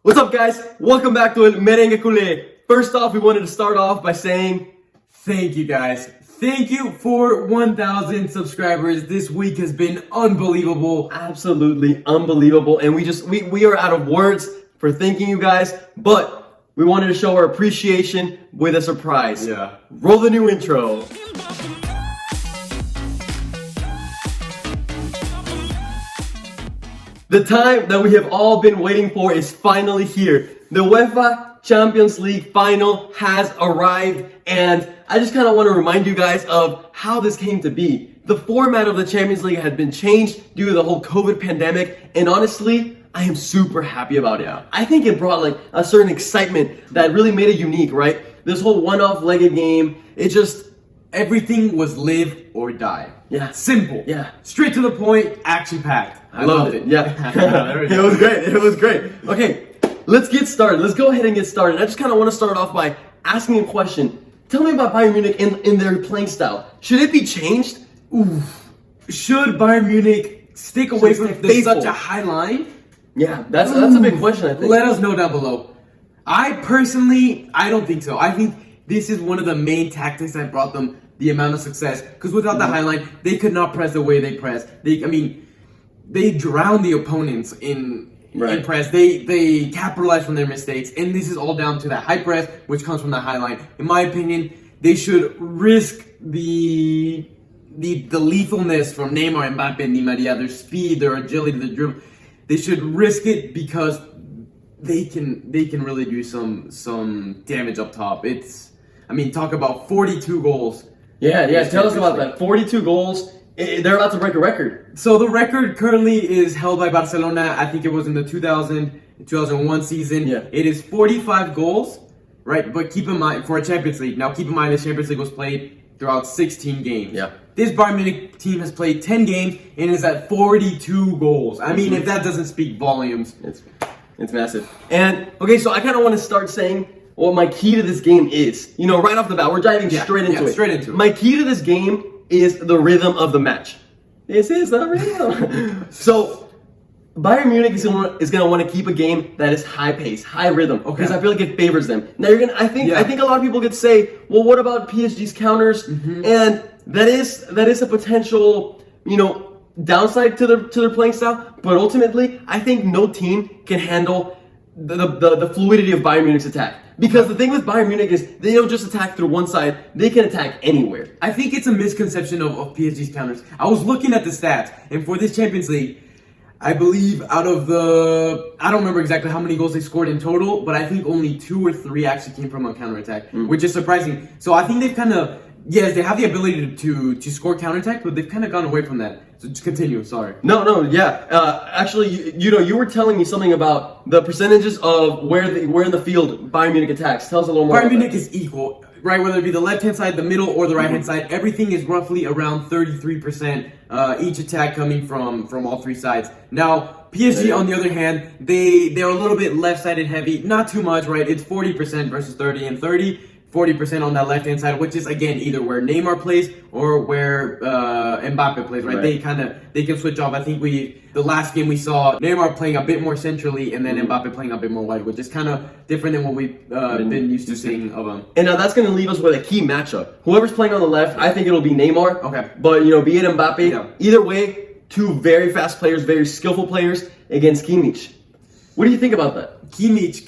What's up, guys? Welcome back to El Merengue Culé. First off, we wanted to start off by saying thank you, guys. Thank you for 1,000 subscribers. This week has been unbelievable. Absolutely unbelievable. And we are out of words for thanking you guys, but we wanted to show our appreciation with a surprise. Yeah. Roll the new intro. The time that we have all been waiting for is finally here. The UEFA Champions League final has arrived, and I just kind of want to remind you guys of how this came to be. The format of the Champions League had been changed due to the whole COVID pandemic, and honestly, I am super happy about it. I think it brought like a certain excitement that really made it unique, right? This whole one-off legged game, everything was live or die. Yeah. Simple. Yeah. Straight to the point, action-packed. I loved it. Yeah. It was great. It was great. Okay, let's get started. Let's go ahead and get started. I just kind of want to start off by asking a question. Tell me about Bayern Munich in their playing style. Should it be changed? Oof. Should Bayern Munich stick away from such a high line? Yeah, that's a big question, I think. Let us know down below. I don't think so. I think this is one of the main tactics that brought them the amount of success. Because without the high line, they could not press the way they press. They drown the opponents in press. They capitalize from their mistakes, and this is all down to that high press, which comes from the high line. In my opinion, they should risk the lethalness from Neymar, Mbappe, and Di Maria, their speed, their agility, their dribble. They should risk it because they can really do some damage up top. Talk about 42 goals. Yeah. Tell us about that. 42 goals. They're about to break a record. So the record currently is held by Barcelona. I think it was in the 2001 season. Yeah. It is 45 goals, right? But keep in mind, for a Champions League, now keep in mind the Champions League was played throughout 16 games. Yeah. This Bayern Munich team has played 10 games and is at 42 goals. If that doesn't speak volumes. It's massive. And, okay, so I kind of want to start saying what my key to this game is. Right off the bat, we're diving straight into it. Straight into it. My key to this game is the rhythm of the match. This is the rhythm. So, Bayern Munich is going to want to keep a game that is high pace, high rhythm, because I feel like it favors them. Now I think a lot of people could say, well, what about PSG's counters? And that is a potential, downside to their playing style. But ultimately, I think no team can handle the fluidity of Bayern Munich's attack. Because the thing with Bayern Munich is they don't just attack through one side, they can attack anywhere. I think it's a misconception of PSG's counters. I was looking at the stats, and for this Champions League, I believe I don't remember exactly how many goals they scored in total, but I think only 2 or 3 actually came from a counterattack, which is surprising. So I think they've kind of, yes, they have the ability to score counterattack, but they've kind of gone away from that. So just continue, sorry. No, yeah. Actually, you were telling me something about the percentages of where in the field Bayern Munich attacks. Tell us a little more. Bayern Munich is equal, right? Whether it be the left-hand side, the middle, or the right-hand side, everything is roughly around 33%, each attack coming from all 3 sides. Now, PSG, on the other hand, they're a little bit left-sided heavy. Not too much, right? It's 40% versus 30 and 40% on that left-hand side, which is, again, either where Neymar plays or where Mbappe plays, right? They can switch off. I think the last game we saw Neymar playing a bit more centrally and then Mbappe playing a bit more wide, which is kind of different than what we've been used to seeing of them. And now that's going to leave us with a key matchup. Whoever's playing on the left, I think it'll be Neymar. Okay. But, be it Mbappe, either way, 2 very fast players, very skillful players against Kimmich. What do you think about that? Kimmich,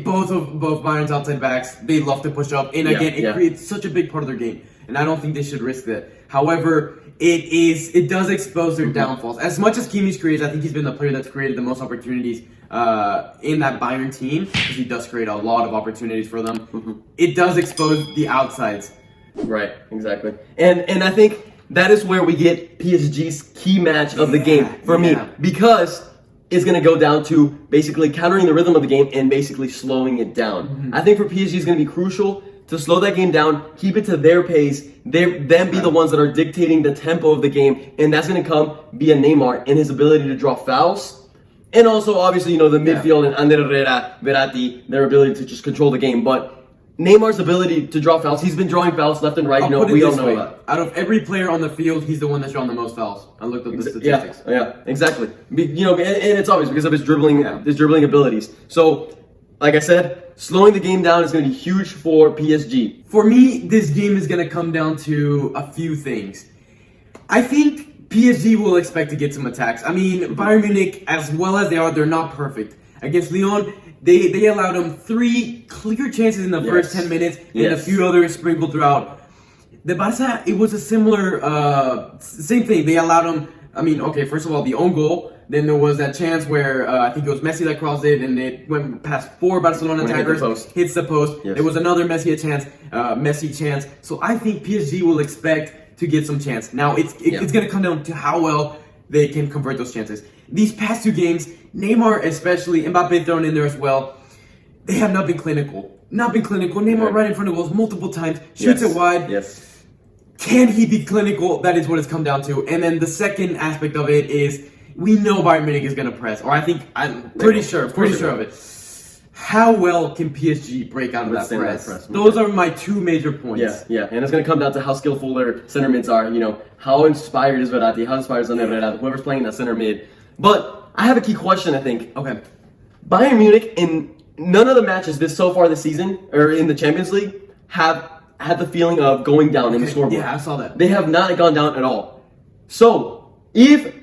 both Bayern's outside backs, they love to push up, and again, it creates such a big part of their game, and I don't think they should risk that. However, it does expose their downfalls. As much as Kimmich creates, I think he's been the player that's created the most opportunities in that Bayern team, because he does create a lot of opportunities for them. It does expose the outsides. Right, exactly. And I think that is where we get PSG's key match of the game for me, because it's going to go down to basically countering the rhythm of the game and basically slowing it down. I think for PSG is going to be crucial to slow that game down, keep it to their pace, them be the ones that are dictating the tempo of the game, and that's going to come via Neymar and his ability to draw fouls, and also obviously the midfield and Ander Herrera, Verratti, their ability to just control the game. But Neymar's ability to draw fouls. He's been drawing fouls left and right. I'll put it We all this know way. that. Out of every player on the field, he's the one that's drawn the most fouls. I looked up the statistics. Yeah, exactly. And it's obvious because of his dribbling abilities. So, like I said, slowing the game down is going to be huge for PSG. For me, this game is going to come down to a few things. I think PSG will expect to get some attacks. I mean, Bayern Munich, as well as they are, they're not perfect. Against Lyon, they allowed them 3 clear chances in the first 10 minutes and a few others sprinkled throughout. The Barca, it was a similar, same thing. They allowed them, first of all, the own goal. Then there was that chance where I think it was Messi that crossed it, and it went past 4 Barcelona attackers, hits the post. Yes. There was another Messi chance. So I think PSG will expect to get some chance. Now it's going to come down to how well they can convert those chances. These past 2 games, Neymar especially, Mbappe thrown in there as well, they have not been clinical. Neymar right in front of goals multiple times, shoots it wide. Yes. Can he be clinical? That is what it's come down to. And then the second aspect of it is, we know Bayern Munich is going to press, or I'm pretty sure of it. How well can PSG break out of that press? Those are my 2 major points. Yeah, and it's going to come down to how skillful their center mids are. How inspired is Verratti, how inspired is Herrera, whoever's playing that center mid. But I have a key question, I think. Okay. Bayern Munich, in none of the matches so far this season, or in the Champions League, have had the feeling of going down in the scoreboard. Yeah, I saw that. They have not gone down at all. So, if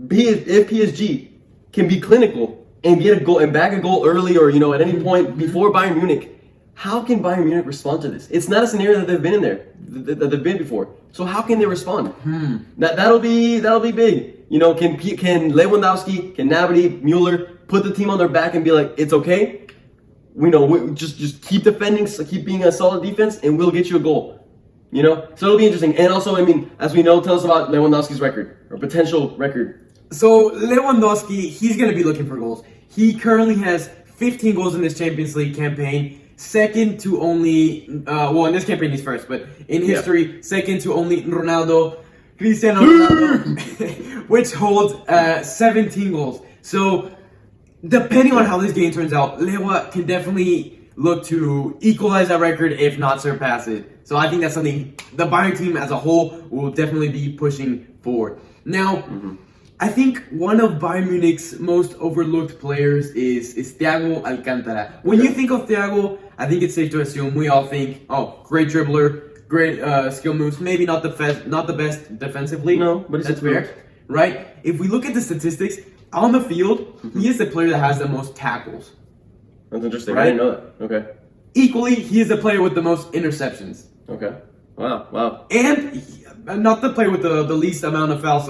PSG can be clinical and get a goal and bag a goal early or at any point before Bayern Munich, how can Bayern Munich respond to this? It's not a scenario that they've been in there that they've been before. So how can they respond? That'll be big. Can Lewandowski, can Gnabry, Mueller put the team on their back and be like, it's okay. We just keep defending, keep being a solid defense, and we'll get you a goal. So it'll be interesting. And also, as we know, tell us about Lewandowski's record or potential record. So Lewandowski, he's going to be looking for goals. He currently has 15 goals in this Champions League campaign, second to only, in this campaign he's first, but in history, second to only Cristiano Ronaldo, which holds 17 goals. So depending on how this game turns out, Lewa can definitely look to equalize that record, if not surpass it. So I think that's something the Bayern team as a whole will definitely be pushing for. Now, I think one of Bayern Munich's most overlooked players is Thiago Alcantara. When you think of Thiago, I think it's safe to assume we all think, great dribbler, great skill moves, maybe not the best defensively. No, but that's fair, right? If we look at the statistics on the field, he is the player that has the most tackles. That's interesting. Right? I didn't know that. Okay. Equally, he is the player with the most interceptions. Okay. Wow. And not the player with the least amount of fouls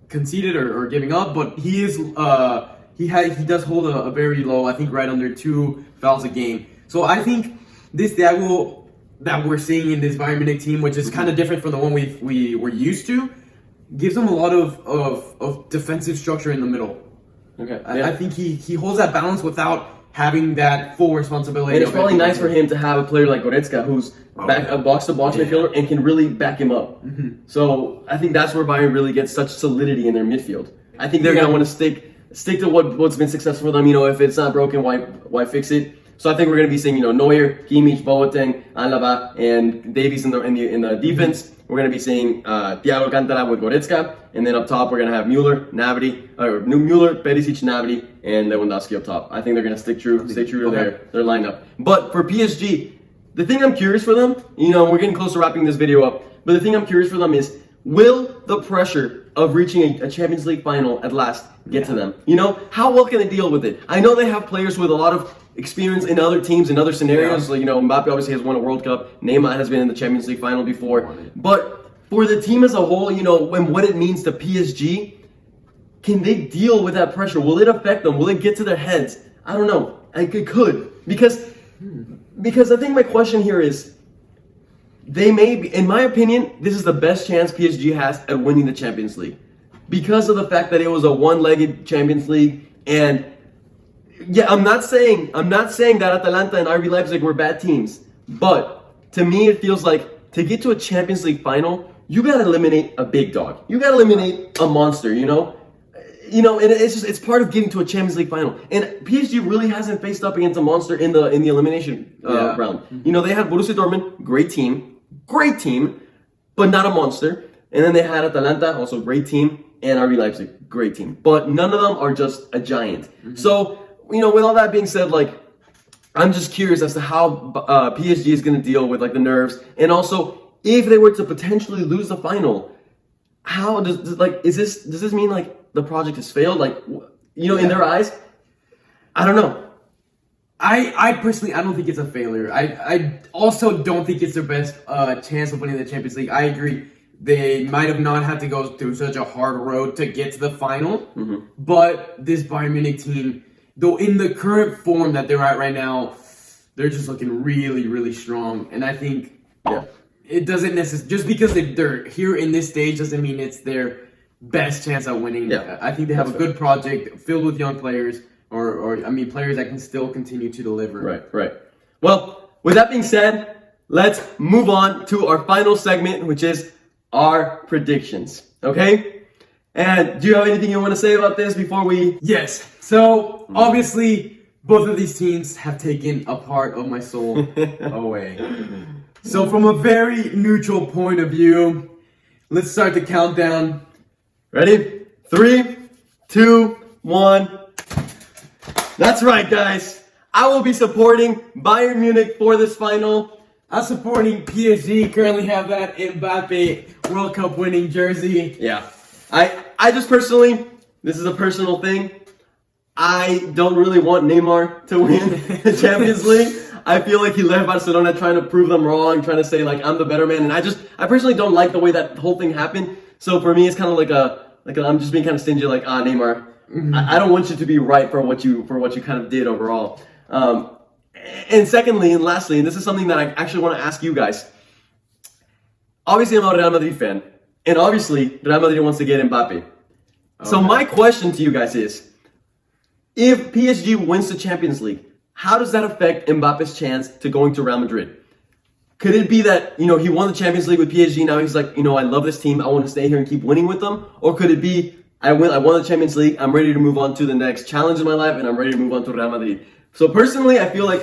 conceded or giving up, but he is he does hold a very low, I think right under 2 fouls a game. So I think this Thiago that we're seeing in this Bayern Munich team, which is kind of different from the one we were used to, gives him a lot of defensive structure in the middle. Okay. I think he holds that balance without having that full responsibility. And it's probably nice for him to have a player like Goretzka who's a box-to-box midfielder and can really back him up. So I think that's where Bayern really gets such solidity in their midfield. I think they're going to want to stick to what's been successful for them. If it's not broken, why fix it? So I think we're going to be seeing Neuer, Kimmich, Boateng, Alaba, and Davies in the defense. We're going to be seeing Thiago Alcantara with Goretzka, and then up top we're going to have Mueller, Perisic, Gnabry, and Lewandowski up top. I think they're going to stay true to their lineup. But for PSG, the thing I'm curious for them, we're getting close to wrapping this video up, but the thing I'm curious for them is, will the pressure of reaching a Champions League final at last get to them? How well can they deal with it? I know they have players with a lot of experience in other teams, in other scenarios. Like, Mbappe obviously has won a World Cup. Neymar has been in the Champions League final before. But for the team as a whole, and what it means to PSG, can they deal with that pressure? Will it affect them? Will it get to their heads? I don't know. It could. Because I think my question here is, they may be, in my opinion, this is the best chance PSG has at winning the Champions League. Because of the fact that it was a one-legged Champions League, and I'm not saying that Atalanta and RB Leipzig were bad teams, but to me it feels like to get to a Champions League final, you gotta eliminate a big dog. You gotta eliminate a monster. you know, and it's part of getting to a Champions League final. And PSG really hasn't faced up against a monster in the elimination round. You know, they had Borussia Dortmund, great team, but not a monster. And then they had Atalanta, also great team, and RB Leipzig, great team. But none of them are just a giant. So, you know, with all that being said, like, I'm just curious as to how PSG is going to deal with like the nerves, and also if they were to potentially lose the final, how does this mean like the project has failed? Like, you know, in their eyes, I don't know. I personally, I don't think it's a failure. I also don't think it's their best chance of winning the Champions League. I agree. They might have not had to go through such a hard road to get to the final, but this Bayern Munich team, though in the current form that they're at right now, they're just looking really, really strong. And I think it doesn't necessarily, just because they're here in this stage doesn't mean it's their best chance at winning. I think they have a good project filled with young players, or I mean, players that can still continue to deliver. Right. Well, with that being said, let's move on to our final segment, which is our predictions. Okay? And do you have anything you want to say about this before we... Yes. So, obviously, both of these teams have taken a part of my soul away. So, from a very neutral point of view, let's start the countdown. Ready? 3, 2, 1. That's right, guys. I will be supporting Bayern Munich for this final. I'm supporting PSG. Currently have that Mbappe World Cup winning jersey. Yeah. I just personally, this is a personal thing, I don't really want Neymar to win the Champions League. I feel like he left Barcelona trying to prove them wrong, trying to say like I'm the better man, and I personally don't like the way that whole thing happened. So for me, it's kind of like I'm just being kind of stingy, like Neymar, I don't want you to be right for what you kind of did overall. And secondly and lastly, and this is something that I actually want to ask you guys. Obviously, I'm a Real Madrid fan, and obviously Real Madrid wants to get Mbappe. So my question to you guys is, if PSG wins the Champions League, how does that affect Mbappe's chance to going to Real Madrid? Could it be that, you know, he won the Champions League with PSG, now he's like, you know, I love this team, I want to stay here and keep winning with them? Or could it be, I won the Champions League, I'm ready to move on to the next challenge in my life, and I'm ready to move on to Real Madrid? So personally, I feel like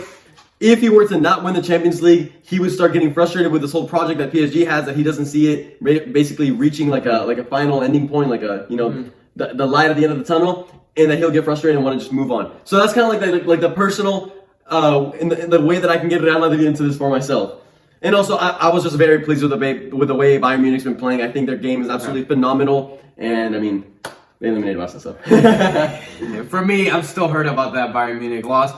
if he were to not win the Champions League, he would start getting frustrated with this whole project that PSG has, that he doesn't see it basically reaching like a final ending point, like a, you know, the light at the end of the tunnel, and that he'll get frustrated and want to just move on. So that's kind of like the personal, in the way that I can get Real Madrid into this for myself. And also, I was just very pleased with the way Bayern Munich's been playing. I think their game is absolutely phenomenal, and I mean, they eliminated Barca, so. For me, I'm still hurt about that Bayern Munich loss.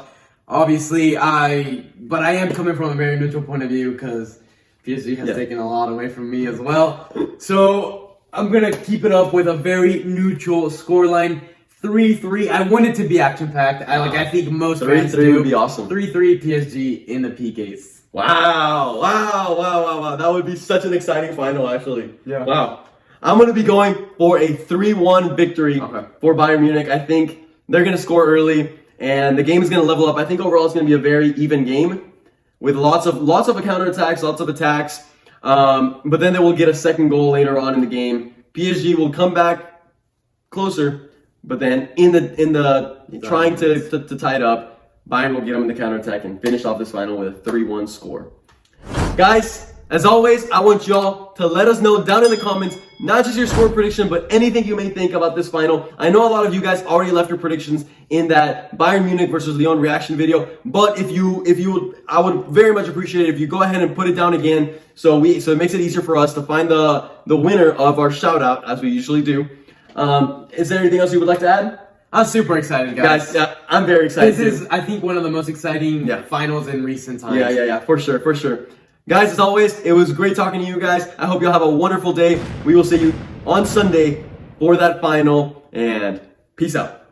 Obviously, but I am coming from a very neutral point of view because PSG has taken a lot away from me as well. So I'm gonna keep it up with a very neutral scoreline, 3-3. I want it to be action packed. I think most fans do. 3-3 would be awesome. 3-3 PSG in the PKs. Wow! That would be such an exciting final, actually. Yeah. Wow. I'm gonna be going for a 3-1 victory for Bayern Munich. I think they're gonna score early, and the game is going to level up. I think overall it's going to be a very even game with lots of counterattacks, lots of attacks. But then they will get a second goal later on in the game. PSG will come back closer, but then in the trying to tie it up, Bayern will get them in the counterattack and finish off this final with a 3-1 score. Guys, as always, I want y'all to let us know down in the comments, not just your score prediction, but anything you may think about this final. I know a lot of you guys already left your predictions in that Bayern Munich versus Lyon reaction video, but if you would, I would very much appreciate it if you go ahead and put it down again, so it makes it easier for us to find the winner of our shout out, as we usually do. Is there anything else you would like to add? I'm super excited, guys. I'm very excited. This is, I think, one of the most exciting finals in recent times. Yeah, for sure. Guys, as always, it was great talking to you guys. I hope you'll have a wonderful day. We will see you on Sunday for that final, and peace out.